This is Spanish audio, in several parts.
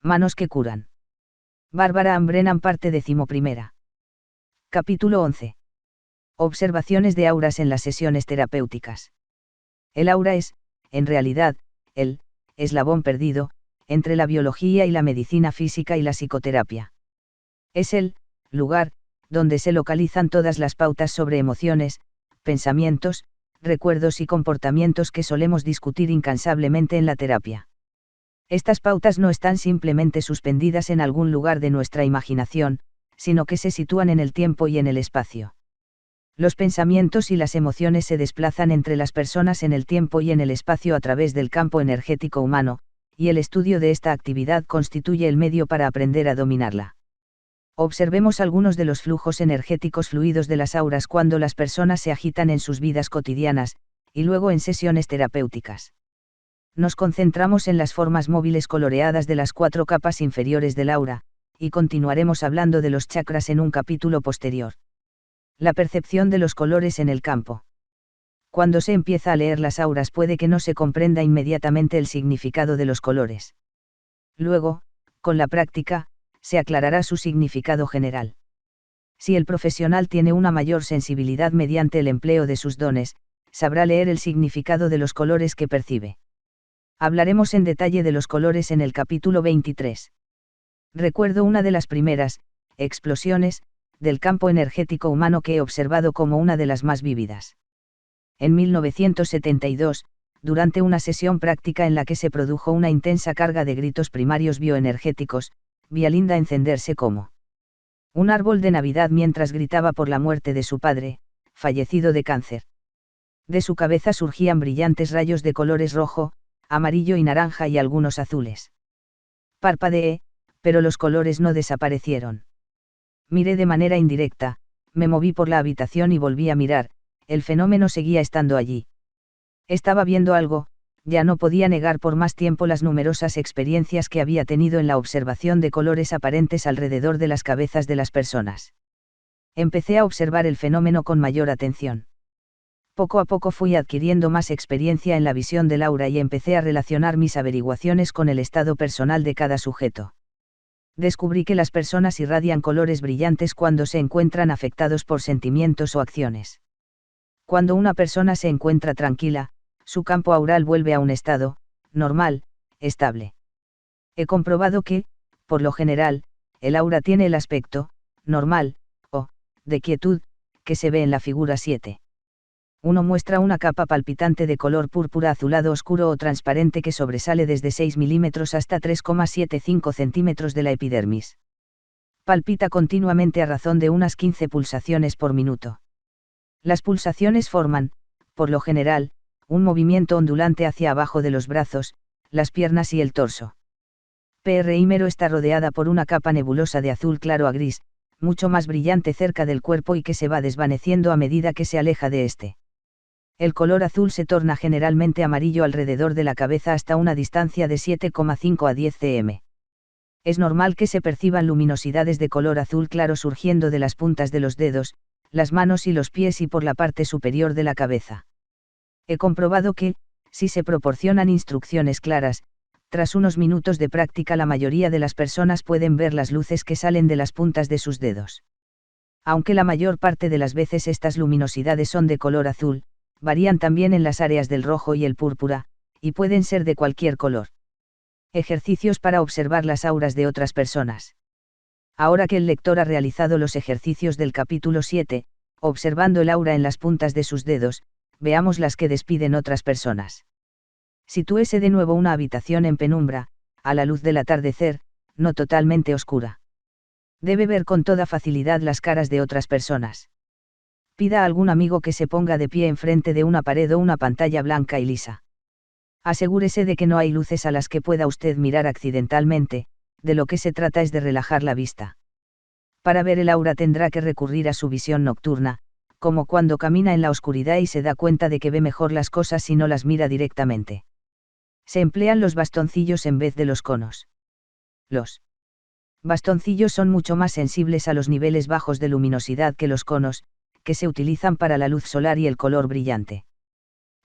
Manos que curan. Bárbara Ann Brennan, parte 11. Capítulo 11. Observaciones de auras en las sesiones terapéuticas. El aura es, en realidad, el eslabón perdido entre la biología y la medicina física y la psicoterapia. Es el lugar donde se localizan todas las pautas sobre emociones, pensamientos, recuerdos y comportamientos que solemos discutir incansablemente en la terapia. Estas pautas no están simplemente suspendidas en algún lugar de nuestra imaginación, sino que se sitúan en el tiempo y en el espacio. Los pensamientos y las emociones se desplazan entre las personas en el tiempo y en el espacio a través del campo energético humano, y el estudio de esta actividad constituye el medio para aprender a dominarla. Observemos algunos de los flujos energéticos fluidos de las auras cuando las personas se agitan en sus vidas cotidianas, y luego en sesiones terapéuticas. Nos concentramos en las formas móviles coloreadas de las 4 capas inferiores del aura, y continuaremos hablando de los chakras en un capítulo posterior. La percepción de los colores en el campo. Cuando se empieza a leer las auras puede que no se comprenda inmediatamente el significado de los colores. Luego, con la práctica, se aclarará su significado general. Si el profesional tiene una mayor sensibilidad mediante el empleo de sus dones, sabrá leer el significado de los colores que percibe. Hablaremos en detalle de los colores en el capítulo 23. Recuerdo una de las primeras explosiones del campo energético humano que he observado como una de las más vívidas. En 1972, durante una sesión práctica en la que se produjo una intensa carga de gritos primarios bioenergéticos, vi a Linda encenderse como un árbol de Navidad mientras gritaba por la muerte de su padre, fallecido de cáncer. De su cabeza surgían brillantes rayos de colores rojo, amarillo y naranja y algunos azules. Parpadeé, pero los colores no desaparecieron. Miré de manera indirecta, me moví por la habitación y volví a mirar, el fenómeno seguía estando allí. Estaba viendo algo, ya no podía negar por más tiempo las numerosas experiencias que había tenido en la observación de colores aparentes alrededor de las cabezas de las personas. Empecé a observar el fenómeno con mayor atención. Poco a poco fui adquiriendo más experiencia en la visión del aura y empecé a relacionar mis averiguaciones con el estado personal de cada sujeto. Descubrí que las personas irradian colores brillantes cuando se encuentran afectados por sentimientos o acciones. Cuando una persona se encuentra tranquila, su campo aural vuelve a un estado normal, estable. He comprobado que, por lo general, el aura tiene el aspecto normal, o de quietud, que se ve en la figura 7. Uno muestra una capa palpitante de color púrpura azulado oscuro o transparente que sobresale desde 6 milímetros hasta 3,75 centímetros de la epidermis. Palpita continuamente a razón de unas 15 pulsaciones por minuto. Las pulsaciones forman, por lo general, un movimiento ondulante hacia abajo de los brazos, las piernas y el torso. Primero está rodeada por una capa nebulosa de azul claro a gris, mucho más brillante cerca del cuerpo y que se va desvaneciendo a medida que se aleja de este. El color azul se torna generalmente amarillo alrededor de la cabeza hasta una distancia de 7,5 a 10 cm. Es normal que se perciban luminosidades de color azul claro surgiendo de las puntas de los dedos, las manos y los pies y por la parte superior de la cabeza. He comprobado que, si se proporcionan instrucciones claras, tras unos minutos de práctica la mayoría de las personas pueden ver las luces que salen de las puntas de sus dedos. Aunque la mayor parte de las veces estas luminosidades son de color azul, varían también en las áreas del rojo y el púrpura, y pueden ser de cualquier color. Ejercicios para observar las auras de otras personas. Ahora que el lector ha realizado los ejercicios del capítulo 7, observando el aura en las puntas de sus dedos, veamos las que despiden otras personas. Sitúese de nuevo una habitación en penumbra, a la luz del atardecer, no totalmente oscura. Debe ver con toda facilidad las caras de otras personas. Pida a algún amigo que se ponga de pie enfrente de una pared o una pantalla blanca y lisa. Asegúrese de que no hay luces a las que pueda usted mirar accidentalmente, de lo que se trata es de relajar la vista. Para ver el aura tendrá que recurrir a su visión nocturna, como cuando camina en la oscuridad y se da cuenta de que ve mejor las cosas si no las mira directamente. Se emplean los bastoncillos en vez de los conos. Los bastoncillos son mucho más sensibles a los niveles bajos de luminosidad que los conos, que se utilizan para la luz solar y el color brillante.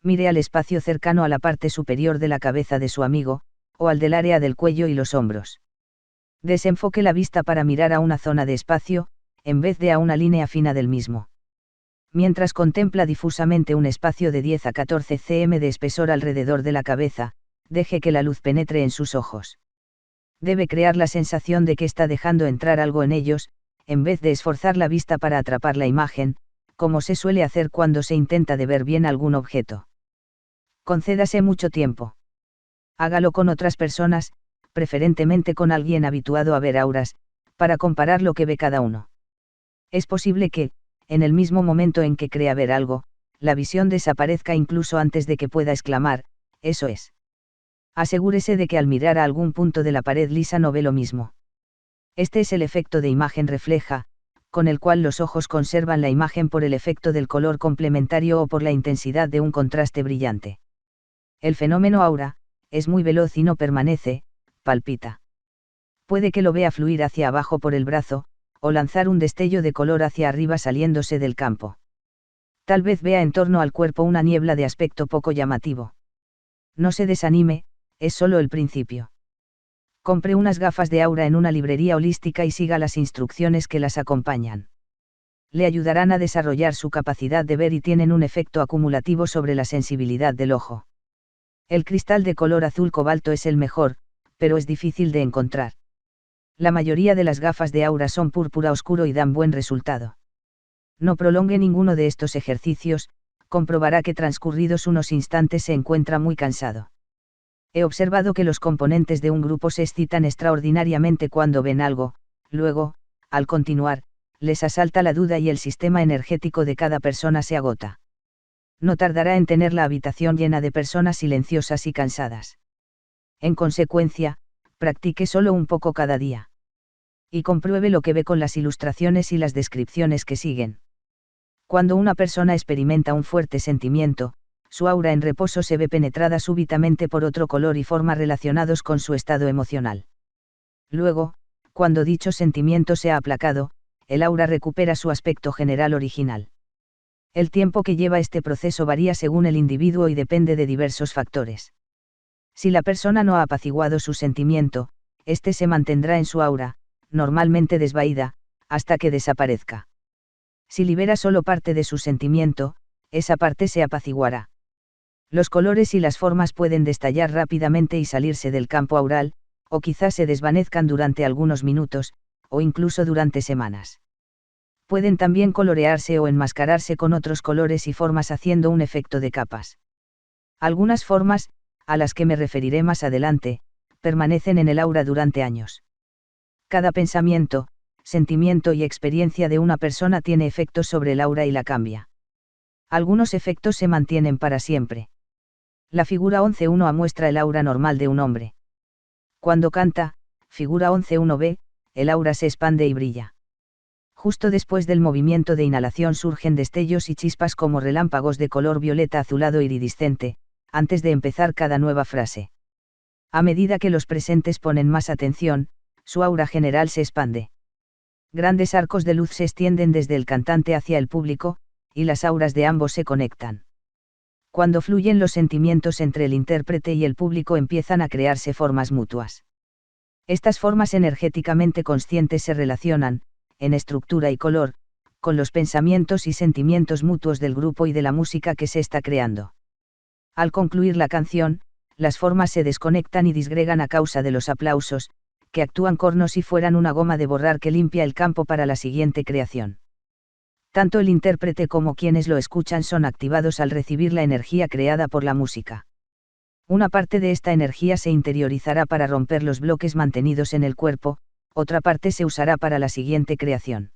Mire al espacio cercano a la parte superior de la cabeza de su amigo, o al del área del cuello y los hombros. Desenfoque la vista para mirar a una zona de espacio, en vez de a una línea fina del mismo. Mientras contempla difusamente un espacio de 10 a 14 cm de espesor alrededor de la cabeza, deje que la luz penetre en sus ojos. Debe crear la sensación de que está dejando entrar algo en ellos, en vez de esforzar la vista para atrapar la imagen, como se suele hacer cuando se intenta de ver bien algún objeto. Concédase mucho tiempo. Hágalo con otras personas, preferentemente con alguien habituado a ver auras, para comparar lo que ve cada uno. Es posible que, en el mismo momento en que crea ver algo, la visión desaparezca incluso antes de que pueda exclamar, eso es. Asegúrese de que al mirar a algún punto de la pared lisa no ve lo mismo. Este es el efecto de imagen refleja, con el cual los ojos conservan la imagen por el efecto del color complementario o por la intensidad de un contraste brillante. El fenómeno aura, es muy veloz y no permanece, palpita. Puede que lo vea fluir hacia abajo por el brazo, o lanzar un destello de color hacia arriba saliéndose del campo. Tal vez vea en torno al cuerpo una niebla de aspecto poco llamativo. No se desanime, es solo el principio. Compre unas gafas de aura en una librería holística y siga las instrucciones que las acompañan. Le ayudarán a desarrollar su capacidad de ver y tienen un efecto acumulativo sobre la sensibilidad del ojo. El cristal de color azul cobalto es el mejor, pero es difícil de encontrar. La mayoría de las gafas de aura son púrpura oscuro y dan buen resultado. No prolongue ninguno de estos ejercicios, comprobará que transcurridos unos instantes se encuentra muy cansado. He observado que los componentes de un grupo se excitan extraordinariamente cuando ven algo, luego, al continuar, les asalta la duda y el sistema energético de cada persona se agota. No tardará en tener la habitación llena de personas silenciosas y cansadas. En consecuencia, practique solo un poco cada día. Y compruebe lo que ve con las ilustraciones y las descripciones que siguen. Cuando una persona experimenta un fuerte sentimiento, su aura en reposo se ve penetrada súbitamente por otro color y forma relacionados con su estado emocional. Luego, cuando dicho sentimiento se ha aplacado, el aura recupera su aspecto general original. El tiempo que lleva este proceso varía según el individuo y depende de diversos factores. Si la persona no ha apaciguado su sentimiento, este se mantendrá en su aura, normalmente desvaída, hasta que desaparezca. Si libera solo parte de su sentimiento, esa parte se apaciguará. Los colores y las formas pueden destallar rápidamente y salirse del campo aural, o quizás se desvanezcan durante algunos minutos, o incluso durante semanas. Pueden también colorearse o enmascararse con otros colores y formas haciendo un efecto de capas. Algunas formas, a las que me referiré más adelante, permanecen en el aura durante años. Cada pensamiento, sentimiento y experiencia de una persona tiene efectos sobre el aura y la cambia. Algunos efectos se mantienen para siempre. La figura 11.1a muestra el aura normal de un hombre. Cuando canta, figura 11.1b, el aura se expande y brilla. Justo después del movimiento de inhalación surgen destellos y chispas como relámpagos de color violeta azulado iridiscente, antes de empezar cada nueva frase. A medida que los presentes ponen más atención, su aura general se expande. Grandes arcos de luz se extienden desde el cantante hacia el público, y las auras de ambos se conectan. Cuando fluyen los sentimientos entre el intérprete y el público empiezan a crearse formas mutuas. Estas formas energéticamente conscientes se relacionan, en estructura y color, con los pensamientos y sentimientos mutuos del grupo y de la música que se está creando. Al concluir la canción, las formas se desconectan y disgregan a causa de los aplausos, que actúan como si fueran una goma de borrar que limpia el campo para la siguiente creación. Tanto el intérprete como quienes lo escuchan son activados al recibir la energía creada por la música. Una parte de esta energía se interiorizará para romper los bloques mantenidos en el cuerpo, otra parte se usará para la siguiente creación.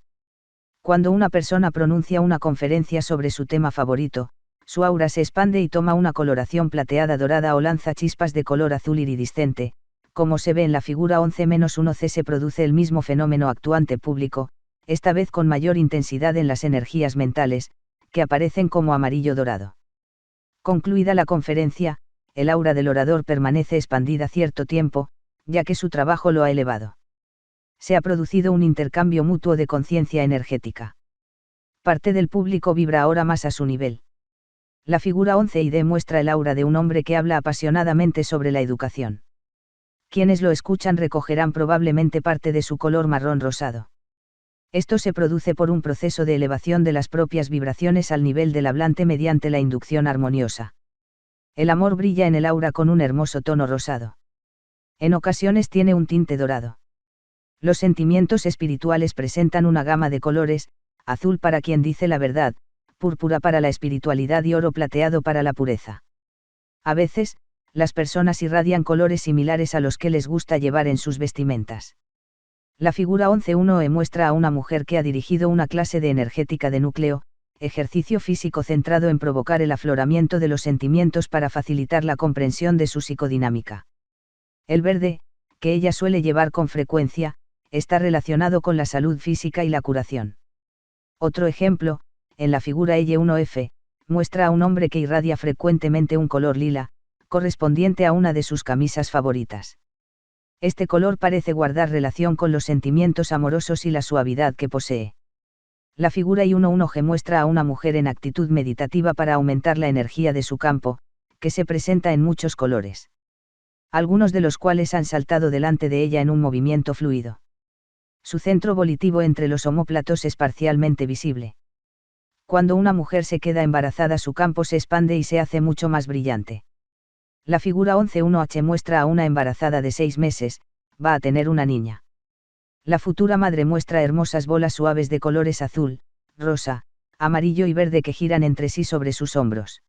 Cuando una persona pronuncia una conferencia sobre su tema favorito, su aura se expande y toma una coloración plateada dorada o lanza chispas de color azul iridiscente. Como se ve en la figura 11-1c, se produce el mismo fenómeno actuante público, esta vez con mayor intensidad en las energías mentales, que aparecen como amarillo dorado. Concluida la conferencia, el aura del orador permanece expandida cierto tiempo, ya que su trabajo lo ha elevado. Se ha producido un intercambio mutuo de conciencia energética. Parte del público vibra ahora más a su nivel. La figura 11 y D muestra el aura de un hombre que habla apasionadamente sobre la educación. Quienes lo escuchan recogerán probablemente parte de su color marrón rosado. Esto se produce por un proceso de elevación de las propias vibraciones al nivel del hablante mediante la inducción armoniosa. El amor brilla en el aura con un hermoso tono rosado. En ocasiones tiene un tinte dorado. Los sentimientos espirituales presentan una gama de colores: azul para quien dice la verdad, púrpura para la espiritualidad y oro plateado para la pureza. A veces, las personas irradian colores similares a los que les gusta llevar en sus vestimentas. La figura 11.1e muestra a una mujer que ha dirigido una clase de energética de núcleo, ejercicio físico centrado en provocar el afloramiento de los sentimientos para facilitar la comprensión de su psicodinámica. El verde, que ella suele llevar con frecuencia, está relacionado con la salud física y la curación. Otro ejemplo, en la figura L1F, muestra a un hombre que irradia frecuentemente un color lila, correspondiente a una de sus camisas favoritas. Este color parece guardar relación con los sentimientos amorosos y la suavidad que posee. La figura I11G muestra a una mujer en actitud meditativa para aumentar la energía de su campo, que se presenta en muchos colores, algunos de los cuales han saltado delante de ella en un movimiento fluido. Su centro volitivo entre los omóplatos es parcialmente visible. Cuando una mujer se queda embarazada, su campo se expande y se hace mucho más brillante. La figura 11.1H muestra a una embarazada de 6 meses, va a tener una niña. La futura madre muestra hermosas bolas suaves de colores azul, rosa, amarillo y verde que giran entre sí sobre sus hombros.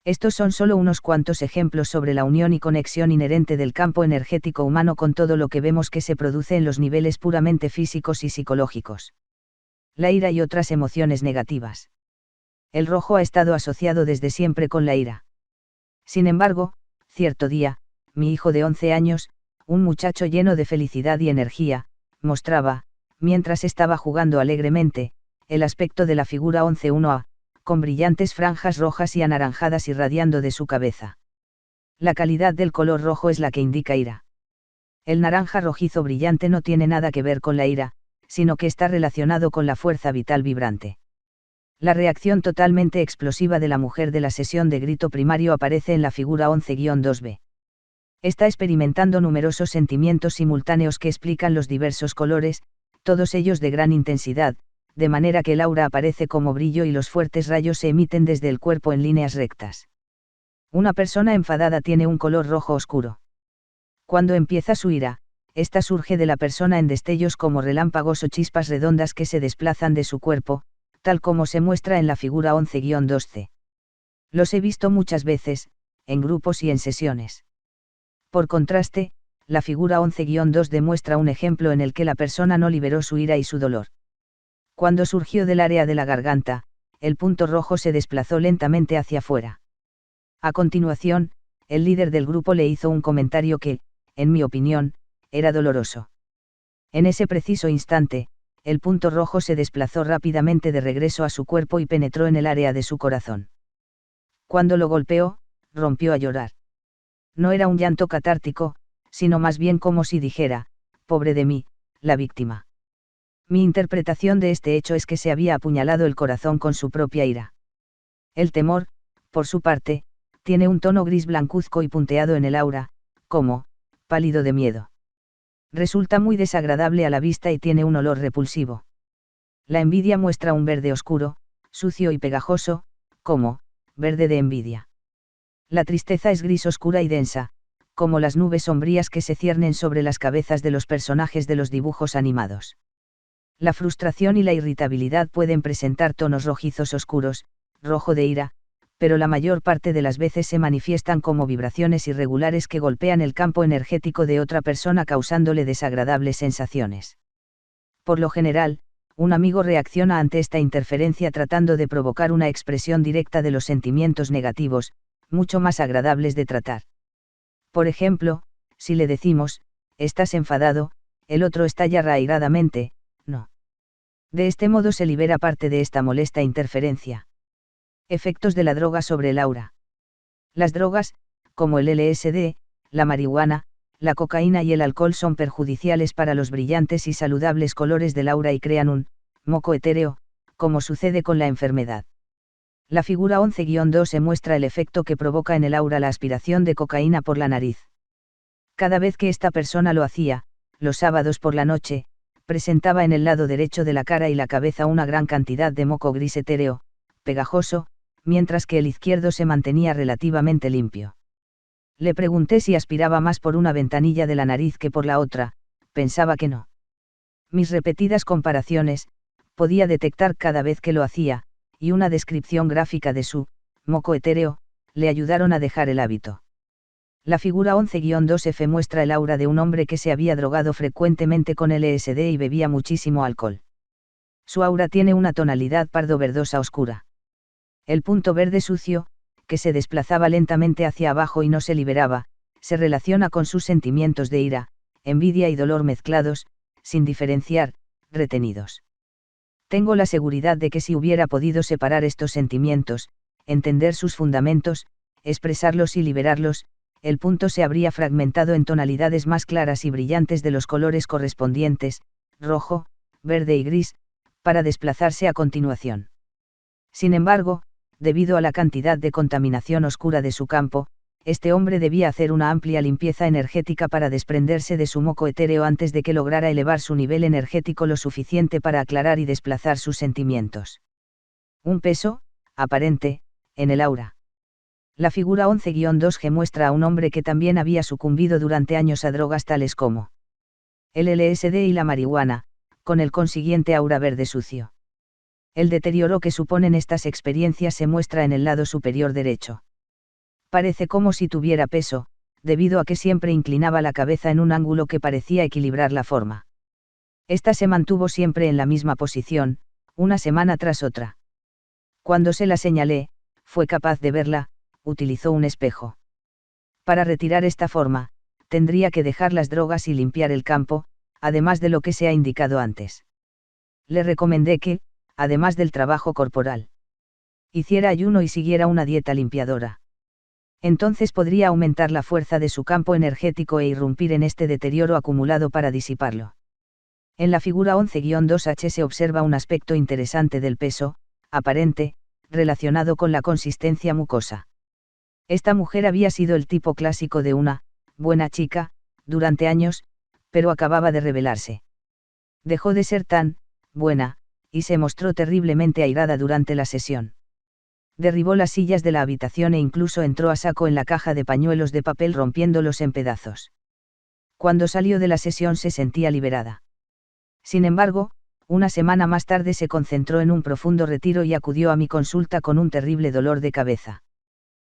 Estos son solo unos cuantos ejemplos sobre la unión y conexión inherente del campo energético humano con todo lo que vemos que se produce en los niveles puramente físicos y psicológicos. La ira y otras emociones negativas. El rojo ha estado asociado desde siempre con la ira. Sin embargo, cierto día, mi hijo de 11 años, un muchacho lleno de felicidad y energía, mostraba, mientras estaba jugando alegremente, el aspecto de la figura 11.1a, con brillantes franjas rojas y anaranjadas irradiando de su cabeza. La calidad del color rojo es la que indica ira. El naranja rojizo brillante no tiene nada que ver con la ira, sino que está relacionado con la fuerza vital vibrante. La reacción totalmente explosiva de la mujer de la sesión de grito primario aparece en la figura 11-2b. Está experimentando numerosos sentimientos simultáneos que explican los diversos colores, todos ellos de gran intensidad, de manera que el aura aparece como brillo y los fuertes rayos se emiten desde el cuerpo en líneas rectas. Una persona enfadada tiene un color rojo oscuro. Cuando empieza su ira, esta surge de la persona en destellos como relámpagos o chispas redondas que se desplazan de su cuerpo, tal como se muestra en la figura 11-2c. Los he visto muchas veces, en grupos y en sesiones. Por contraste, la figura 11-2 demuestra un ejemplo en el que la persona no liberó su ira y su dolor. Cuando surgió del área de la garganta, el punto rojo se desplazó lentamente hacia afuera. A continuación, el líder del grupo le hizo un comentario que, en mi opinión, era doloroso. En ese preciso instante, el punto rojo se desplazó rápidamente de regreso a su cuerpo y penetró en el área de su corazón. Cuando lo golpeó, rompió a llorar. No era un llanto catártico, sino más bien como si dijera, pobre de mí, la víctima. Mi interpretación de este hecho es que se había apuñalado el corazón con su propia ira. El temor, por su parte, tiene un tono gris blancuzco y punteado en el aura, como, pálido de miedo. Resulta muy desagradable a la vista y tiene un olor repulsivo. La envidia muestra un verde oscuro, sucio y pegajoso, como, verde de envidia. La tristeza es gris oscura y densa, como las nubes sombrías que se ciernen sobre las cabezas de los personajes de los dibujos animados. La frustración y la irritabilidad pueden presentar tonos rojizos oscuros, rojo de ira, pero la mayor parte de las veces se manifiestan como vibraciones irregulares que golpean el campo energético de otra persona causándole desagradables sensaciones. Por lo general, un amigo reacciona ante esta interferencia tratando de provocar una expresión directa de los sentimientos negativos, mucho más agradables de tratar. Por ejemplo, si le decimos, «estás enfadado», el otro estalla arraigadamente, «no». De este modo se libera parte de esta molesta interferencia. Efectos de la droga sobre el aura. Las drogas, como el LSD, la marihuana, la cocaína y el alcohol son perjudiciales para los brillantes y saludables colores del aura y crean un moco etéreo, como sucede con la enfermedad. La figura 11-2 se muestra el efecto que provoca en el aura la aspiración de cocaína por la nariz. Cada vez que esta persona lo hacía, los sábados por la noche, presentaba en el lado derecho de la cara y la cabeza una gran cantidad de moco gris etéreo, pegajoso, mientras que el izquierdo se mantenía relativamente limpio. Le pregunté si aspiraba más por una ventanilla de la nariz que por la otra, pensaba que no. Mis repetidas comparaciones, podía detectar cada vez que lo hacía, y una descripción gráfica de su moco etéreo, le ayudaron a dejar el hábito. La figura 11-2F muestra el aura de un hombre que se había drogado frecuentemente con LSD y bebía muchísimo alcohol. Su aura tiene una tonalidad pardo-verdosa oscura. El punto verde sucio, que se desplazaba lentamente hacia abajo y no se liberaba, se relaciona con sus sentimientos de ira, envidia y dolor mezclados, sin diferenciar, retenidos. Tengo la seguridad de que si hubiera podido separar estos sentimientos, entender sus fundamentos, expresarlos y liberarlos, el punto se habría fragmentado en tonalidades más claras y brillantes de los colores correspondientes, rojo, verde y gris, para desplazarse a continuación. Sin embargo, debido a la cantidad de contaminación oscura de su campo, este hombre debía hacer una amplia limpieza energética para desprenderse de su moco etéreo antes de que lograra elevar su nivel energético lo suficiente para aclarar y desplazar sus sentimientos. Un peso, aparente, en el aura. La figura 11-2G muestra a un hombre que también había sucumbido durante años a drogas tales como el LSD y la marihuana, con el consiguiente aura verde sucio. El deterioro que suponen estas experiencias se muestra en el lado superior derecho. Parece como si tuviera peso, debido a que siempre inclinaba la cabeza en un ángulo que parecía equilibrar la forma. Esta se mantuvo siempre en la misma posición, una semana tras otra. Cuando se la señalé, fue capaz de verla, utilizó un espejo. Para retirar esta forma, tendría que dejar las drogas y limpiar el campo, además de lo que se ha indicado antes. Le recomendé que, además del trabajo corporal, hiciera ayuno y siguiera una dieta limpiadora. Entonces podría aumentar la fuerza de su campo energético e irrumpir en este deterioro acumulado para disiparlo. En la figura 11-2H se observa un aspecto interesante del peso, aparente, relacionado con la consistencia mucosa. Esta mujer había sido el tipo clásico de una buena chica, durante años, pero acababa de rebelarse. Dejó de ser tan buena, y se mostró terriblemente airada durante la sesión. Derribó las sillas de la habitación e incluso entró a saco en la caja de pañuelos de papel rompiéndolos en pedazos. Cuando salió de la sesión se sentía liberada. Sin embargo, una semana más tarde se concentró en un profundo retiro y acudió a mi consulta con un terrible dolor de cabeza.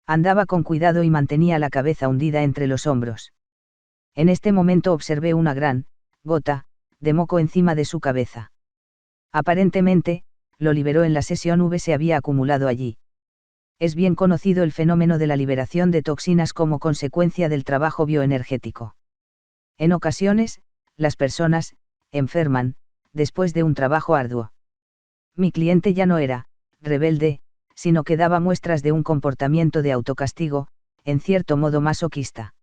Andaba con cuidado y mantenía la cabeza hundida entre los hombros. En este momento observé una gran gota de moco encima de su cabeza. Aparentemente, lo liberó en la sesión V, se había acumulado allí. Es bien conocido el fenómeno de la liberación de toxinas como consecuencia del trabajo bioenergético. En ocasiones, las personas enferman después de un trabajo arduo. Mi cliente ya no era rebelde, sino que daba muestras de un comportamiento de autocastigo, en cierto modo masoquista.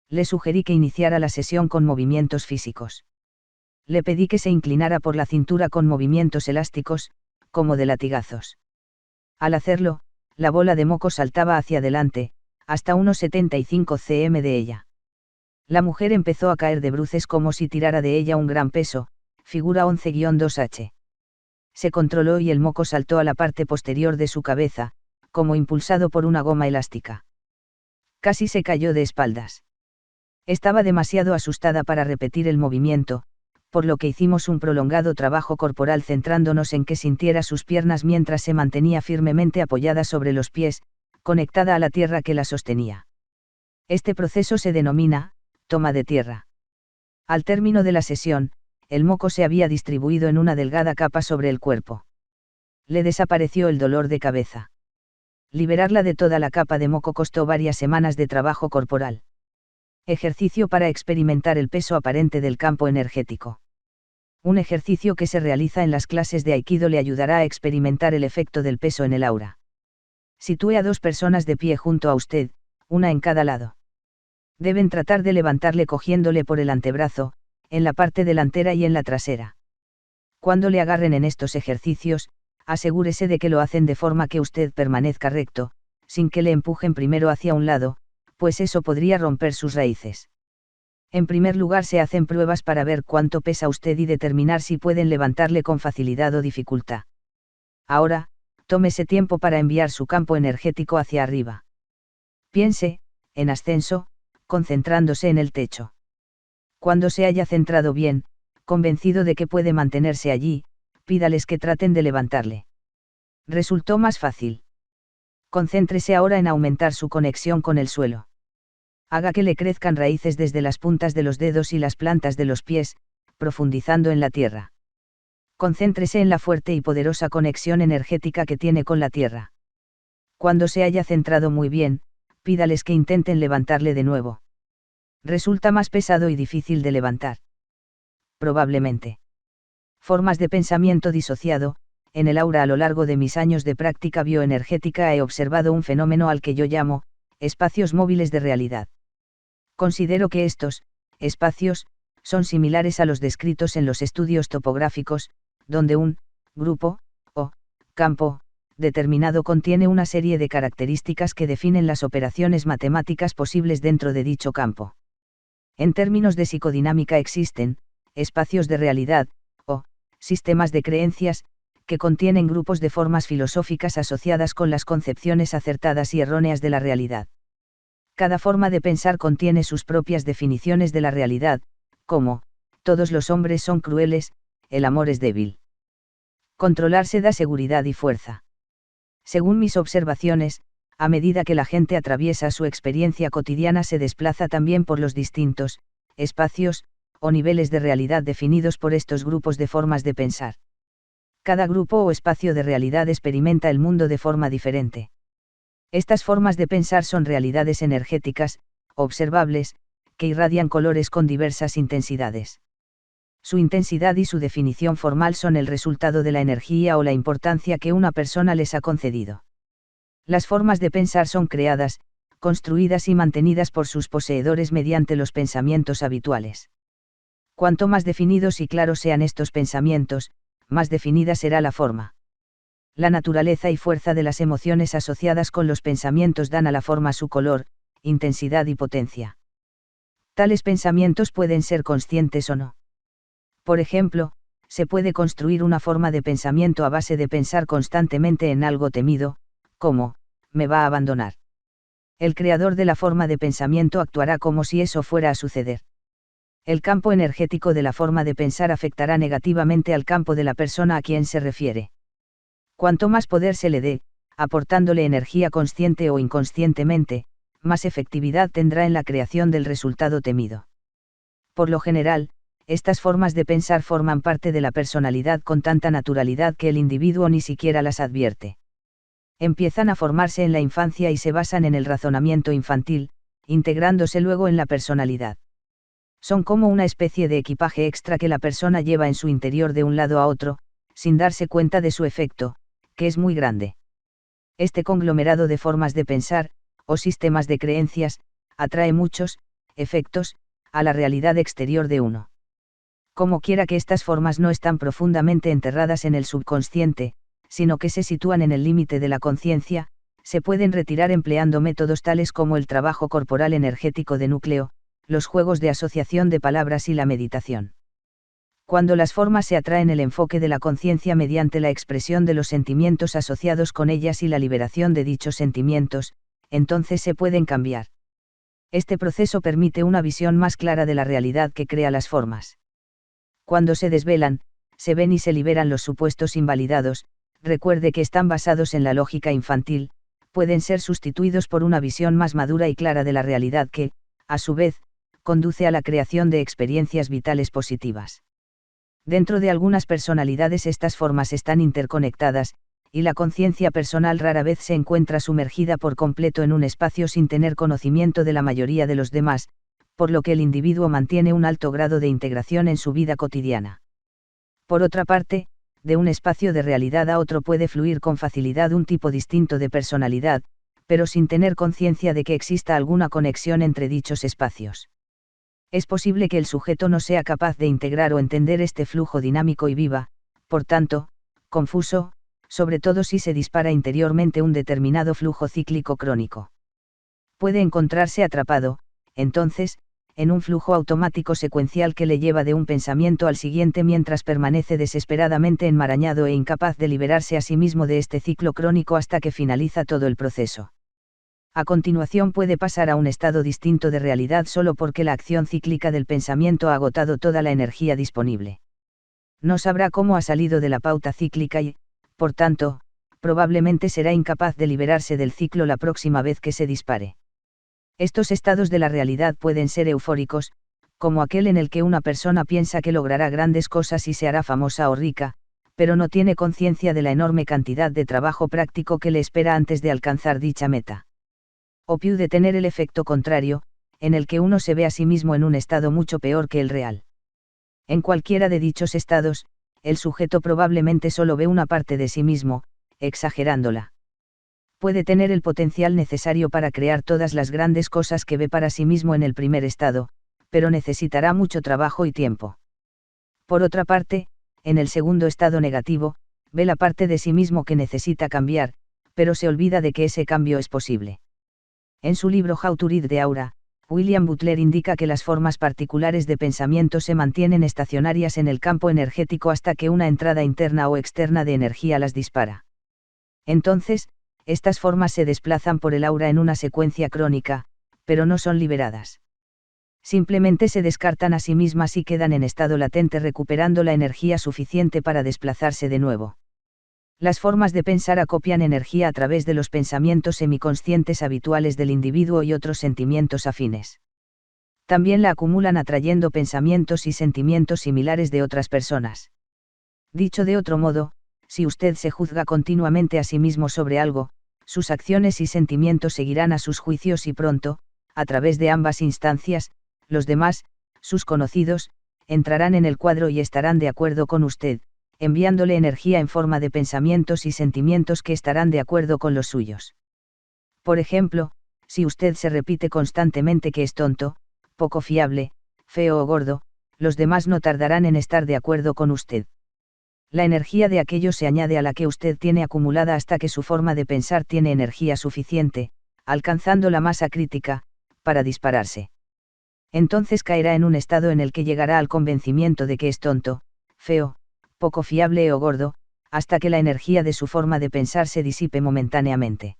Le sugerí que iniciara la sesión con movimientos físicos. Le pedí que se inclinara por la cintura con movimientos elásticos, como de latigazos. Al hacerlo, la bola de moco saltaba hacia adelante, hasta unos 75 cm de ella. La mujer empezó a caer de bruces como si tirara de ella un gran peso, figura 11-2H. Se controló y el moco saltó a la parte posterior de su cabeza, como impulsado por una goma elástica. Casi se cayó de espaldas. Estaba demasiado asustada para repetir el movimiento, por lo que hicimos un prolongado trabajo corporal centrándonos en que sintiera sus piernas mientras se mantenía firmemente apoyada sobre los pies, conectada a la tierra que la sostenía. Este proceso se denomina toma de tierra. Al término de la sesión, el moco se había distribuido en una delgada capa sobre el cuerpo. Le desapareció el dolor de cabeza. Liberarla de toda la capa de moco costó varias semanas de trabajo corporal. Ejercicio para experimentar el peso aparente del campo energético. Un ejercicio que se realiza en las clases de Aikido le ayudará a experimentar el efecto del peso en el aura. Sitúe a 2 personas de pie junto a usted, una en cada lado. Deben tratar de levantarle cogiéndole por el antebrazo, en la parte delantera y en la trasera. Cuando le agarren en estos ejercicios, asegúrese de que lo hacen de forma que usted permanezca recto, sin que le empujen primero hacia un lado, pues eso podría romper sus raíces. En primer lugar se hacen pruebas para ver cuánto pesa usted y determinar si pueden levantarle con facilidad o dificultad. Ahora, tómese tiempo para enviar su campo energético hacia arriba. Piense, en ascenso, concentrándose en el techo. Cuando se haya centrado bien, convencido de que puede mantenerse allí, pídales que traten de levantarle. Resultó más fácil. Concéntrese ahora en aumentar su conexión con el suelo. Haga que le crezcan raíces desde las puntas de los dedos y las plantas de los pies, profundizando en la tierra. Concéntrese en la fuerte y poderosa conexión energética que tiene con la tierra. Cuando se haya centrado muy bien, pídales que intenten levantarle de nuevo. Resulta más pesado y difícil de levantar. Probablemente. Formas de pensamiento disociado. En el aura a lo largo de mis años de práctica bioenergética he observado un fenómeno al que yo llamo, espacios móviles de realidad. Considero que estos, espacios, son similares a los descritos en los estudios topográficos, donde un grupo, o campo, determinado contiene una serie de características que definen las operaciones matemáticas posibles dentro de dicho campo. En términos de psicodinámica existen, espacios de realidad, o sistemas de creencias, que contienen grupos de formas filosóficas asociadas con las concepciones acertadas y erróneas de la realidad. Cada forma de pensar contiene sus propias definiciones de la realidad, como, todos los hombres son crueles, el amor es débil. Controlarse da seguridad y fuerza. Según mis observaciones, a medida que la gente atraviesa su experiencia cotidiana se desplaza también por los distintos, espacios, o niveles de realidad definidos por estos grupos de formas de pensar. Cada grupo o espacio de realidad experimenta el mundo de forma diferente. Estas formas de pensar son realidades energéticas, observables, que irradian colores con diversas intensidades. Su intensidad y su definición formal son el resultado de la energía o la importancia que una persona les ha concedido. Las formas de pensar son creadas, construidas y mantenidas por sus poseedores mediante los pensamientos habituales. Cuanto más definidos y claros sean estos pensamientos, más definida será la forma. La naturaleza y fuerza de las emociones asociadas con los pensamientos dan a la forma su color, intensidad y potencia. Tales pensamientos pueden ser conscientes o no. Por ejemplo, se puede construir una forma de pensamiento a base de pensar constantemente en algo temido, como, me va a abandonar. El creador de la forma de pensamiento actuará como si eso fuera a suceder. El campo energético de la forma de pensar afectará negativamente al campo de la persona a quien se refiere. Cuanto más poder se le dé, aportándole energía consciente o inconscientemente, más efectividad tendrá en la creación del resultado temido. Por lo general, estas formas de pensar forman parte de la personalidad con tanta naturalidad que el individuo ni siquiera las advierte. Empiezan a formarse en la infancia y se basan en el razonamiento infantil, integrándose luego en la personalidad. Son como una especie de equipaje extra que la persona lleva en su interior de un lado a otro, sin darse cuenta de su efecto, que es muy grande. Este conglomerado de formas de pensar, o sistemas de creencias, atrae muchos efectos a la realidad exterior de uno. Como quiera que estas formas no están profundamente enterradas en el subconsciente, sino que se sitúan en el límite de la conciencia, se pueden retirar empleando métodos tales como el trabajo corporal energético de núcleo, los juegos de asociación de palabras y la meditación. Cuando las formas se atraen el enfoque de la conciencia mediante la expresión de los sentimientos asociados con ellas y la liberación de dichos sentimientos, entonces se pueden cambiar. Este proceso permite una visión más clara de la realidad que crea las formas. Cuando se desvelan, se ven y se liberan los supuestos invalidados, recuerde que están basados en la lógica infantil, pueden ser sustituidos por una visión más madura y clara de la realidad que, a su vez, conduce a la creación de experiencias vitales positivas. Dentro de algunas personalidades estas formas están interconectadas, y la conciencia personal rara vez se encuentra sumergida por completo en un espacio sin tener conocimiento de la mayoría de los demás, por lo que el individuo mantiene un alto grado de integración en su vida cotidiana. Por otra parte, de un espacio de realidad a otro puede fluir con facilidad un tipo distinto de personalidad, pero sin tener conciencia de que exista alguna conexión entre dichos espacios. Es posible que el sujeto no sea capaz de integrar o entender este flujo dinámico y viva, por tanto, confuso, sobre todo si se dispara interiormente un determinado flujo cíclico crónico. Puede encontrarse atrapado, entonces, en un flujo automático secuencial que le lleva de un pensamiento al siguiente mientras permanece desesperadamente enmarañado e incapaz de liberarse a sí mismo de este ciclo crónico hasta que finaliza todo el proceso. A continuación puede pasar a un estado distinto de realidad solo porque la acción cíclica del pensamiento ha agotado toda la energía disponible. No sabrá cómo ha salido de la pauta cíclica y, por tanto, probablemente será incapaz de liberarse del ciclo la próxima vez que se dispare. Estos estados de la realidad pueden ser eufóricos, como aquel en el que una persona piensa que logrará grandes cosas y se hará famosa o rica, pero no tiene conciencia de la enorme cantidad de trabajo práctico que le espera antes de alcanzar dicha meta. O puede tener el efecto contrario, en el que uno se ve a sí mismo en un estado mucho peor que el real. En cualquiera de dichos estados, el sujeto probablemente solo ve una parte de sí mismo, exagerándola. Puede tener el potencial necesario para crear todas las grandes cosas que ve para sí mismo en el primer estado, pero necesitará mucho trabajo y tiempo. Por otra parte, en el segundo estado negativo, ve la parte de sí mismo que necesita cambiar, pero se olvida de que ese cambio es posible. En su libro How to Read the Aura, William Butler indica que las formas particulares de pensamiento se mantienen estacionarias en el campo energético hasta que una entrada interna o externa de energía las dispara. Entonces, estas formas se desplazan por el aura en una secuencia crónica, pero no son liberadas. Simplemente se descartan a sí mismas y quedan en estado latente recuperando la energía suficiente para desplazarse de nuevo. Las formas de pensar acopian energía a través de los pensamientos semiconscientes habituales del individuo y otros sentimientos afines. También la acumulan atrayendo pensamientos y sentimientos similares de otras personas. Dicho de otro modo, si usted se juzga continuamente a sí mismo sobre algo, sus acciones y sentimientos seguirán a sus juicios y pronto, a través de ambas instancias, los demás, sus conocidos, entrarán en el cuadro y estarán de acuerdo con usted, enviándole energía en forma de pensamientos y sentimientos que estarán de acuerdo con los suyos. Por ejemplo, si usted se repite constantemente que es tonto, poco fiable, feo o gordo, los demás no tardarán en estar de acuerdo con usted. La energía de aquello se añade a la que usted tiene acumulada hasta que su forma de pensar tiene energía suficiente, alcanzando la masa crítica, para dispararse. Entonces caerá en un estado en el que llegará al convencimiento de que es tonto, feo, poco fiable o gordo, hasta que la energía de su forma de pensar se disipe momentáneamente.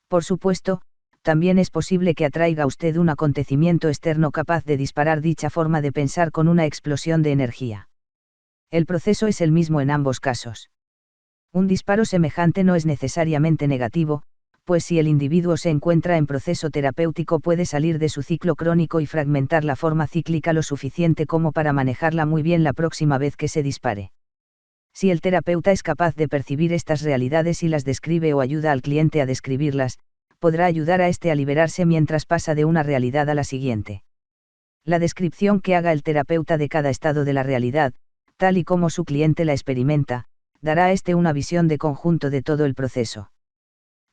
Por supuesto, también es posible que atraiga a usted un acontecimiento externo capaz de disparar dicha forma de pensar con una explosión de energía. El proceso es el mismo en ambos casos. Un disparo semejante no es necesariamente negativo, pues si el individuo se encuentra en proceso terapéutico puede salir de su ciclo crónico y fragmentar la forma cíclica lo suficiente como para manejarla muy bien la próxima vez que se dispare. Si el terapeuta es capaz de percibir estas realidades y las describe o ayuda al cliente a describirlas, podrá ayudar a este a liberarse mientras pasa de una realidad a la siguiente. La descripción que haga el terapeuta de cada estado de la realidad, tal y como su cliente la experimenta, dará a este una visión de conjunto de todo el proceso.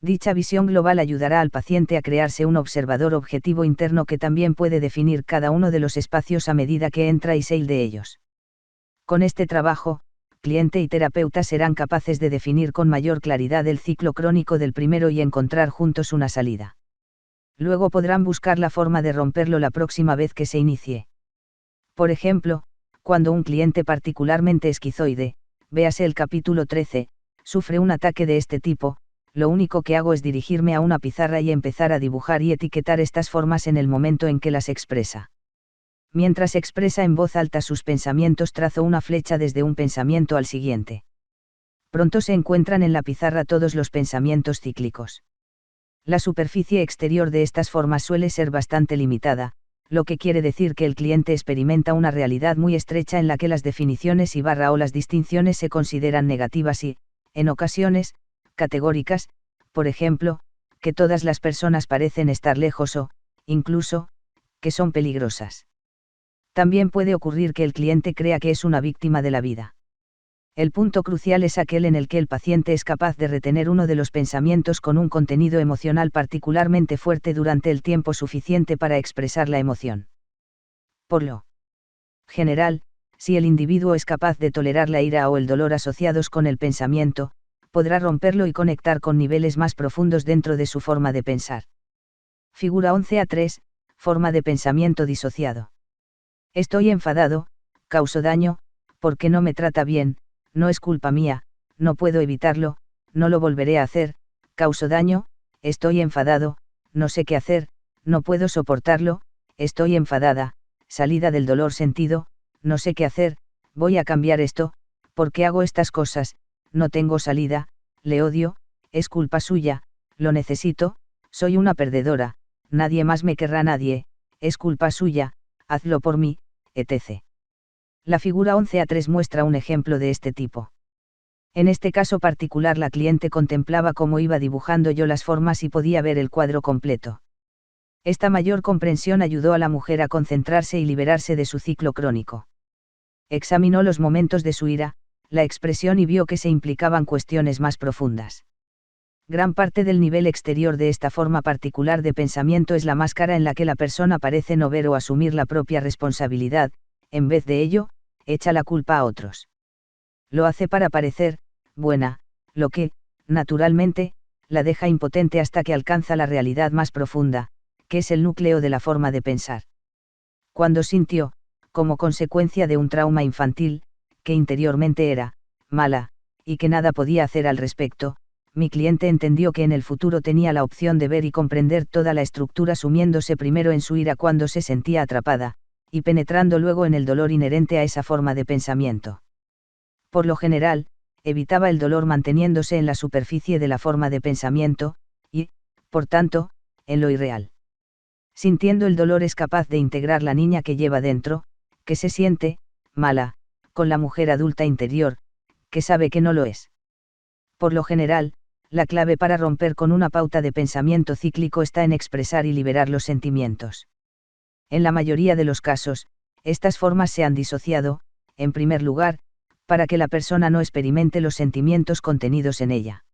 Dicha visión global ayudará al paciente a crearse un observador objetivo interno que también puede definir cada uno de los espacios a medida que entra y sale de ellos. Con este trabajo, cliente y terapeuta serán capaces de definir con mayor claridad el ciclo crónico del primero y encontrar juntos una salida. Luego podrán buscar la forma de romperlo la próxima vez que se inicie. Por ejemplo, cuando un cliente particularmente esquizoide, véase el capítulo 13, sufre un ataque de este tipo, lo único que hago es dirigirme a una pizarra y empezar a dibujar y etiquetar estas formas en el momento en que las expresa. Mientras expresa en voz alta sus pensamientos, trazo una flecha desde un pensamiento al siguiente. Pronto se encuentran en la pizarra todos los pensamientos cíclicos. La superficie exterior de estas formas suele ser bastante limitada, lo que quiere decir que el cliente experimenta una realidad muy estrecha en la que las definiciones y o las distinciones se consideran negativas y, en ocasiones, categóricas, por ejemplo, que todas las personas parecen estar lejos o, incluso, que son peligrosas. También puede ocurrir que el cliente crea que es una víctima de la vida. El punto crucial es aquel en el que el paciente es capaz de retener uno de los pensamientos con un contenido emocional particularmente fuerte durante el tiempo suficiente para expresar la emoción. Por lo general, si el individuo es capaz de tolerar la ira o el dolor asociados con el pensamiento, podrá romperlo y conectar con niveles más profundos dentro de su forma de pensar. Figura 11a3, Forma de pensamiento disociado. Estoy enfadado, causo daño, porque no me trata bien, no es culpa mía, no puedo evitarlo, no lo volveré a hacer, causo daño, estoy enfadado, no sé qué hacer, no puedo soportarlo, estoy enfadada, salida del dolor sentido, no sé qué hacer, voy a cambiar esto, porque hago estas cosas, no tengo salida, le odio, es culpa suya, lo necesito, soy una perdedora, nadie más me querrá nadie, es culpa suya, hazlo por mí, etc. La figura 11A3 muestra un ejemplo de este tipo. En este caso particular la cliente contemplaba cómo iba dibujando yo las formas y podía ver el cuadro completo. Esta mayor comprensión ayudó a la mujer a concentrarse y liberarse de su ciclo crónico. Examinó los momentos de su ira, la expresión y vio que se implicaban cuestiones más profundas. Gran parte del nivel exterior de esta forma particular de pensamiento es la máscara en la que la persona parece no ver o asumir la propia responsabilidad, en vez de ello, echa la culpa a otros. Lo hace para parecer buena, lo que, naturalmente, la deja impotente hasta que alcanza la realidad más profunda, que es el núcleo de la forma de pensar. Cuando sintió, como consecuencia de un trauma infantil, que interiormente era mala, y que nada podía hacer al respecto, mi cliente entendió que en el futuro tenía la opción de ver y comprender toda la estructura sumiéndose primero en su ira cuando se sentía atrapada, y penetrando luego en el dolor inherente a esa forma de pensamiento. Por lo general, evitaba el dolor manteniéndose en la superficie de la forma de pensamiento, y, por tanto, en lo irreal. Sintiendo el dolor es capaz de integrar la niña que lleva dentro, que se siente mala, con la mujer adulta interior, que sabe que no lo es. Por lo general, la clave para romper con una pauta de pensamiento cíclico está en expresar y liberar los sentimientos. En la mayoría de los casos, estas formas se han disociado, en primer lugar, para que la persona no experimente los sentimientos contenidos en ella.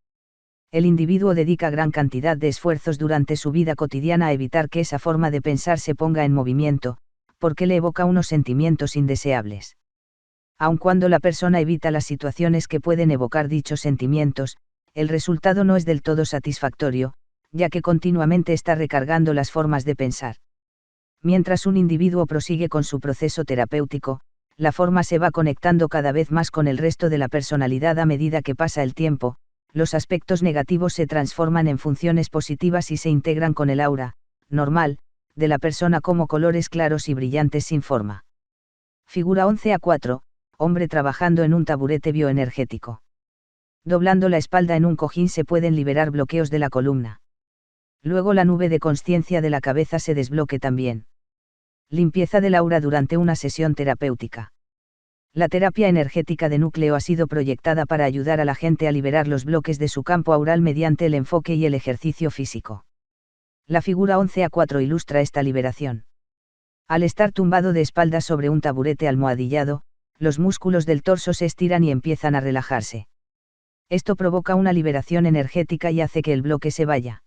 El individuo dedica gran cantidad de esfuerzos durante su vida cotidiana a evitar que esa forma de pensar se ponga en movimiento, porque le evoca unos sentimientos indeseables. Aun cuando la persona evita las situaciones que pueden evocar dichos sentimientos, el resultado no es del todo satisfactorio, ya que continuamente está recargando las formas de pensar. Mientras un individuo prosigue con su proceso terapéutico, la forma se va conectando cada vez más con el resto de la personalidad a medida que pasa el tiempo, los aspectos negativos se transforman en funciones positivas y se integran con el aura, normal, de la persona como colores claros y brillantes sin forma. Figura 11A4, hombre trabajando en un taburete bioenergético. Doblando la espalda en un cojín se pueden liberar bloqueos de la columna. Luego la nube de consciencia de la cabeza se desbloque también. Limpieza del aura durante una sesión terapéutica. La terapia energética de núcleo ha sido proyectada para ayudar a la gente a liberar los bloques de su campo aural mediante el enfoque y el ejercicio físico. La figura 11A4 ilustra esta liberación. Al estar tumbado de espaldas sobre un taburete almohadillado, los músculos del torso se estiran y empiezan a relajarse. Esto provoca una liberación energética y hace que el bloque se vaya.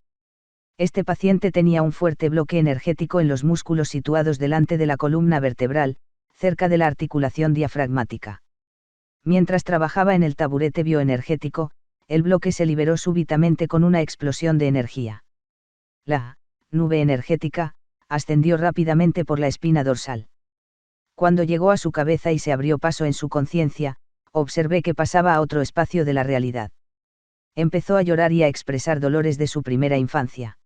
Este paciente tenía un fuerte bloque energético en los músculos situados delante de la columna vertebral, cerca de la articulación diafragmática. Mientras trabajaba en el taburete bioenergético, el bloque se liberó súbitamente con una explosión de energía. La nube energética ascendió rápidamente por la espina dorsal. Cuando llegó a su cabeza y se abrió paso en su conciencia, observé que pasaba a otro espacio de la realidad. Empezó a llorar y a expresar dolores de su primera infancia.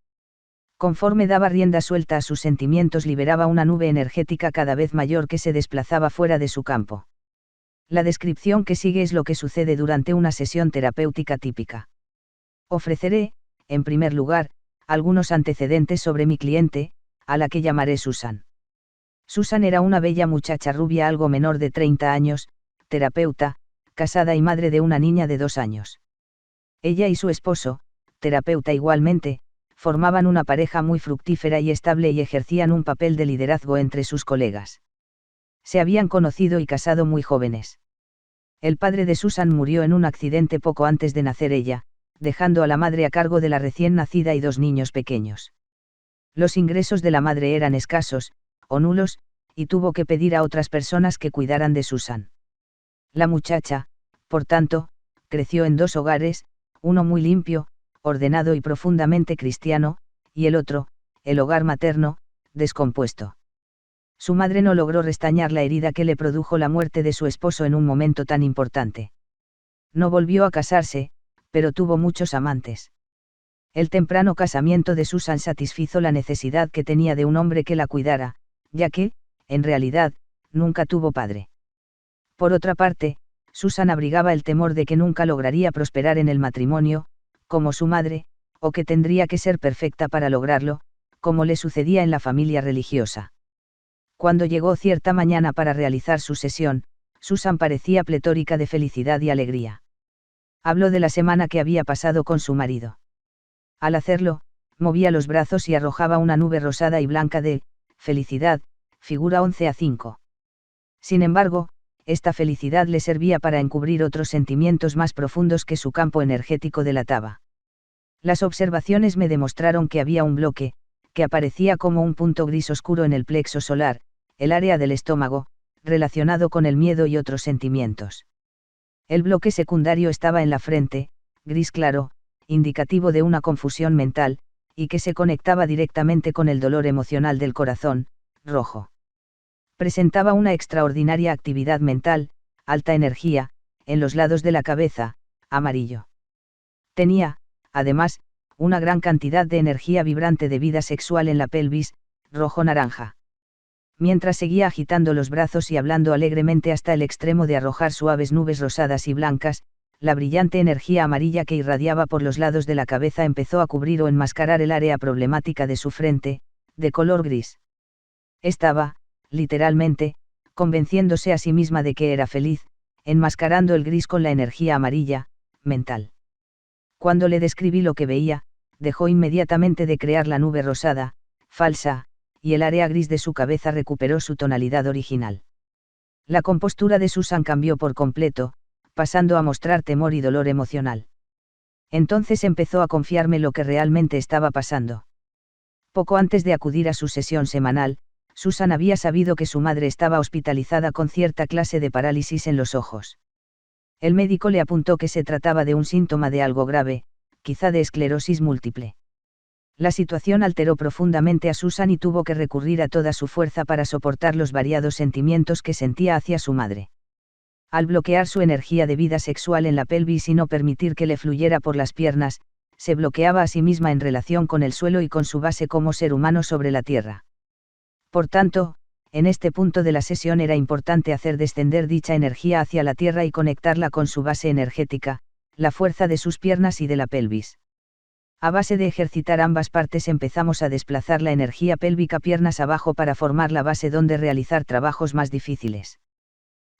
Conforme daba rienda suelta a sus sentimientos, liberaba una nube energética cada vez mayor que se desplazaba fuera de su campo. La descripción que sigue es lo que sucede durante una sesión terapéutica típica. Ofreceré, en primer lugar, algunos antecedentes sobre mi cliente, a la que llamaré Susan. Susan era una bella muchacha rubia algo menor de 30 años, terapeuta, casada y madre de una niña de 2 años. Ella y su esposo, terapeuta igualmente, formaban una pareja muy fructífera y estable y ejercían un papel de liderazgo entre sus colegas. Se habían conocido y casado muy jóvenes. El padre de Susan murió en un accidente poco antes de nacer ella, dejando a la madre a cargo de la recién nacida y 2 niños pequeños. Los ingresos de la madre eran escasos, o nulos, y tuvo que pedir a otras personas que cuidaran de Susan. La muchacha, por tanto, creció en 2 hogares, uno muy limpio, ordenado y profundamente cristiano, y el otro, el hogar materno, descompuesto. Su madre no logró restañar la herida que le produjo la muerte de su esposo en un momento tan importante. No volvió a casarse, pero tuvo muchos amantes. El temprano casamiento de Susan satisfizo la necesidad que tenía de un hombre que la cuidara, ya que, en realidad, nunca tuvo padre. Por otra parte, Susan abrigaba el temor de que nunca lograría prosperar en el matrimonio, como su madre, o que tendría que ser perfecta para lograrlo, como le sucedía en la familia religiosa. Cuando llegó cierta mañana para realizar su sesión, Susan parecía pletórica de felicidad y alegría. Habló de la semana que había pasado con su marido. Al hacerlo, movía los brazos y arrojaba una nube rosada y blanca de felicidad, figura 11:5. Sin embargo, esta felicidad le servía para encubrir otros sentimientos más profundos que su campo energético delataba. Las observaciones me demostraron que había un bloque, que aparecía como un punto gris oscuro en el plexo solar, el área del estómago, relacionado con el miedo y otros sentimientos. El bloque secundario estaba en la frente, gris claro, indicativo de una confusión mental, y que se conectaba directamente con el dolor emocional del corazón, rojo. Presentaba una extraordinaria actividad mental, alta energía, en los lados de la cabeza, amarillo. Tenía, además, una gran cantidad de energía vibrante de vida sexual en la pelvis, rojo-naranja. Mientras seguía agitando los brazos y hablando alegremente hasta el extremo de arrojar suaves nubes rosadas y blancas, la brillante energía amarilla que irradiaba por los lados de la cabeza empezó a cubrir o enmascarar el área problemática de su frente, de color gris. Estaba, literalmente, convenciéndose a sí misma de que era feliz, enmascarando el gris con la energía amarilla, mental. Cuando le describí lo que veía, dejó inmediatamente de crear la nube rosada, falsa, y el área gris de su cabeza recuperó su tonalidad original. La compostura de Susan cambió por completo, pasando a mostrar temor y dolor emocional. Entonces empezó a confiarme lo que realmente estaba pasando. Poco antes de acudir a su sesión semanal, Susan había sabido que su madre estaba hospitalizada con cierta clase de parálisis en los ojos. El médico le apuntó que se trataba de un síntoma de algo grave, quizá de esclerosis múltiple. La situación alteró profundamente a Susan y tuvo que recurrir a toda su fuerza para soportar los variados sentimientos que sentía hacia su madre. Al bloquear su energía de vida sexual en la pelvis y no permitir que le fluyera por las piernas, se bloqueaba a sí misma en relación con el suelo y con su base como ser humano sobre la tierra. Por tanto, en este punto de la sesión era importante hacer descender dicha energía hacia la tierra y conectarla con su base energética, la fuerza de sus piernas y de la pelvis. A base de ejercitar ambas partes empezamos a desplazar la energía pélvica piernas abajo para formar la base donde realizar trabajos más difíciles.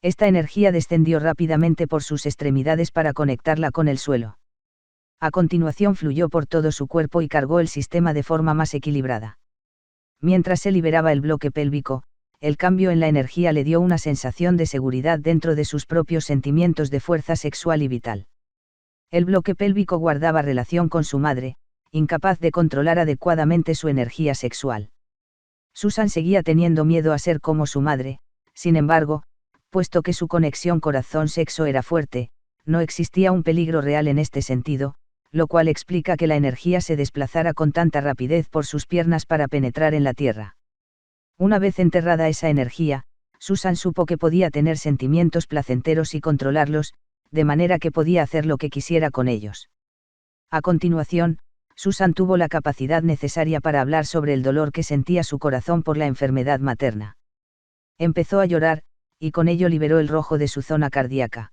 Esta energía descendió rápidamente por sus extremidades para conectarla con el suelo. A continuación fluyó por todo su cuerpo y cargó el sistema de forma más equilibrada. Mientras se liberaba el bloque pélvico, el cambio en la energía le dio una sensación de seguridad dentro de sus propios sentimientos de fuerza sexual y vital. El bloque pélvico guardaba relación con su madre, incapaz de controlar adecuadamente su energía sexual. Susan seguía teniendo miedo a ser como su madre, sin embargo, puesto que su conexión corazón-sexo era fuerte, no existía un peligro real en este sentido, lo cual explica que la energía se desplazara con tanta rapidez por sus piernas para penetrar en la tierra. Una vez enterrada esa energía, Susan supo que podía tener sentimientos placenteros y controlarlos, de manera que podía hacer lo que quisiera con ellos. A continuación, Susan tuvo la capacidad necesaria para hablar sobre el dolor que sentía su corazón por la enfermedad materna. Empezó a llorar, y con ello liberó el rojo de su zona cardíaca.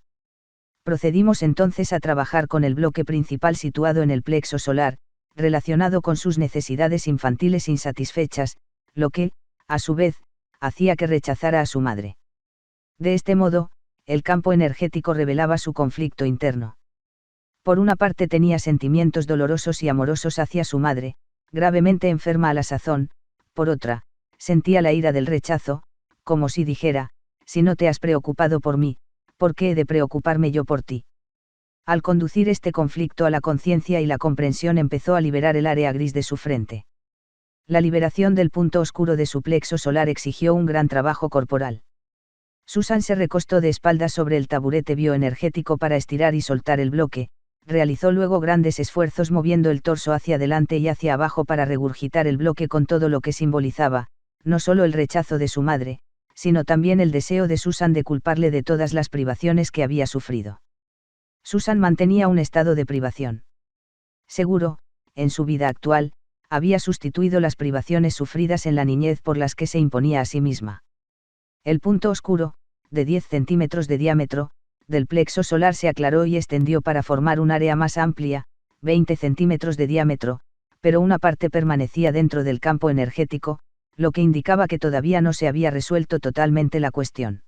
Procedimos entonces a trabajar con el bloque principal situado en el plexo solar, relacionado con sus necesidades infantiles insatisfechas, lo que, a su vez, hacía que rechazara a su madre. De este modo, el campo energético revelaba su conflicto interno. Por una parte tenía sentimientos dolorosos y amorosos hacia su madre, gravemente enferma a la sazón, por otra, sentía la ira del rechazo, como si dijera, si no te has preocupado por mí, ¿por qué he de preocuparme yo por ti? Al conducir este conflicto a la conciencia y la comprensión empezó a liberar el área gris de su frente. La liberación del punto oscuro de su plexo solar exigió un gran trabajo corporal. Susan se recostó de espaldas sobre el taburete bioenergético para estirar y soltar el bloque, realizó luego grandes esfuerzos moviendo el torso hacia adelante y hacia abajo para regurgitar el bloque con todo lo que simbolizaba, no solo el rechazo de su madre, sino también el deseo de Susan de culparle de todas las privaciones que había sufrido. Susan mantenía un estado de privación. Seguro, en su vida actual, había sustituido las privaciones sufridas en la niñez por las que se imponía a sí misma. El punto oscuro, de 10 centímetros de diámetro, del plexo solar se aclaró y extendió para formar un área más amplia, 20 centímetros de diámetro, pero una parte permanecía dentro del campo energético, lo que indicaba que todavía no se había resuelto totalmente la cuestión.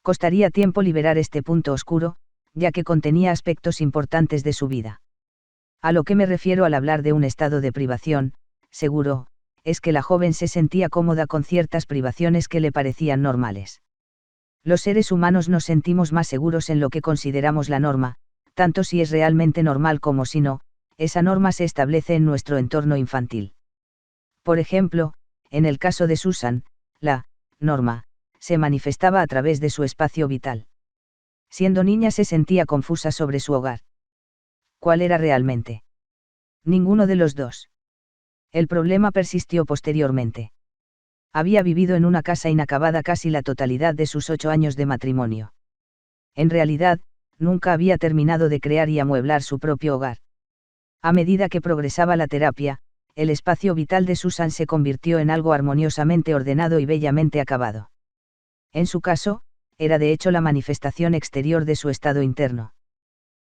Costaría tiempo liberar este punto oscuro, ya que contenía aspectos importantes de su vida. A lo que me refiero al hablar de un estado de privación, seguro, es que la joven se sentía cómoda con ciertas privaciones que le parecían normales. Los seres humanos nos sentimos más seguros en lo que consideramos la norma, tanto si es realmente normal como si no, esa norma se establece en nuestro entorno infantil. Por ejemplo, en el caso de Susan, la norma se manifestaba a través de su espacio vital. Siendo niña se sentía confusa sobre su hogar. ¿Cuál era realmente? Ninguno de los dos. El problema persistió posteriormente. Había vivido en una casa inacabada casi la totalidad de sus 8 años de matrimonio. En realidad, nunca había terminado de crear y amueblar su propio hogar. A medida que progresaba la terapia, el espacio vital de Susan se convirtió en algo armoniosamente ordenado y bellamente acabado. En su caso, era de hecho la manifestación exterior de su estado interno.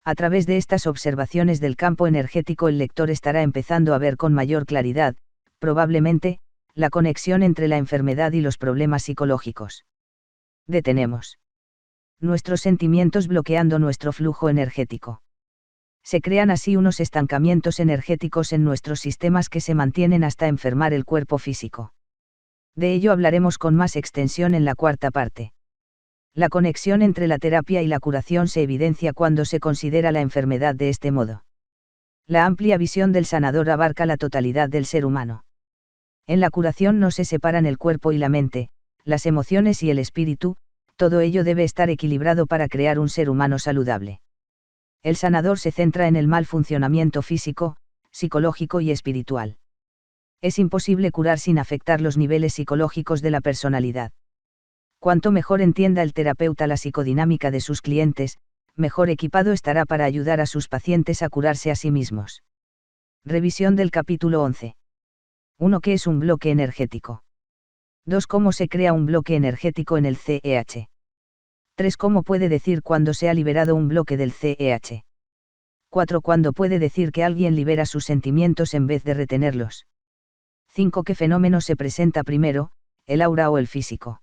A través de estas observaciones del campo energético el lector estará empezando a ver con mayor claridad, probablemente, la conexión entre la enfermedad y los problemas psicológicos. Detenemos nuestros sentimientos bloqueando nuestro flujo energético. Se crean así unos estancamientos energéticos en nuestros sistemas que se mantienen hasta enfermar el cuerpo físico. De ello hablaremos con más extensión en la cuarta parte. La conexión entre la terapia y la curación se evidencia cuando se considera la enfermedad de este modo. La amplia visión del sanador abarca la totalidad del ser humano. En la curación no se separan el cuerpo y la mente, las emociones y el espíritu, todo ello debe estar equilibrado para crear un ser humano saludable. El sanador se centra en el mal funcionamiento físico, psicológico y espiritual. Es imposible curar sin afectar los niveles psicológicos de la personalidad. Cuanto mejor entienda el terapeuta la psicodinámica de sus clientes, mejor equipado estará para ayudar a sus pacientes a curarse a sí mismos. Revisión del capítulo 11. 1. ¿Qué es un bloque energético? 2. ¿Cómo se crea un bloque energético en el CEH? 3. ¿Cómo puede decir cuándo se ha liberado un bloque del CEH? 4. ¿Cuándo puede decir que alguien libera sus sentimientos en vez de retenerlos? 5. ¿Qué fenómeno se presenta primero, el aura o el físico?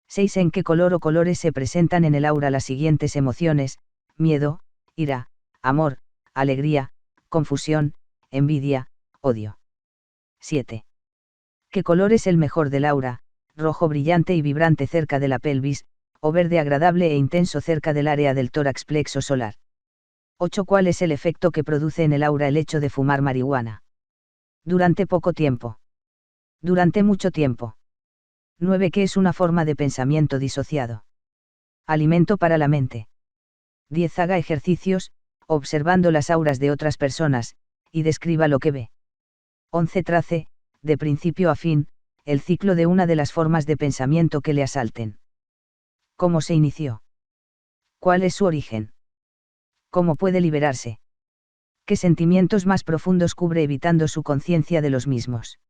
6. ¿En qué color o colores se presentan en el aura las siguientes emociones: miedo, ira, amor, alegría, confusión, envidia, odio? 7. ¿Qué color es el mejor del aura? Rojo brillante y vibrante cerca de la pelvis, o verde agradable e intenso cerca del área del tórax plexo solar. 8. ¿Cuál es el efecto que produce en el aura el hecho de fumar marihuana? Durante poco tiempo. Durante mucho tiempo. 9. ¿Qué es una forma de pensamiento disociado? Alimento para la mente. 10. Haga ejercicios, observando las auras de otras personas, y describa lo que ve. 11. Trace, de principio a fin, el ciclo de una de las formas de pensamiento que le asalten. ¿Cómo se inició? ¿Cuál es su origen? ¿Cómo puede liberarse? ¿Qué sentimientos más profundos cubre evitando su conciencia de los mismos?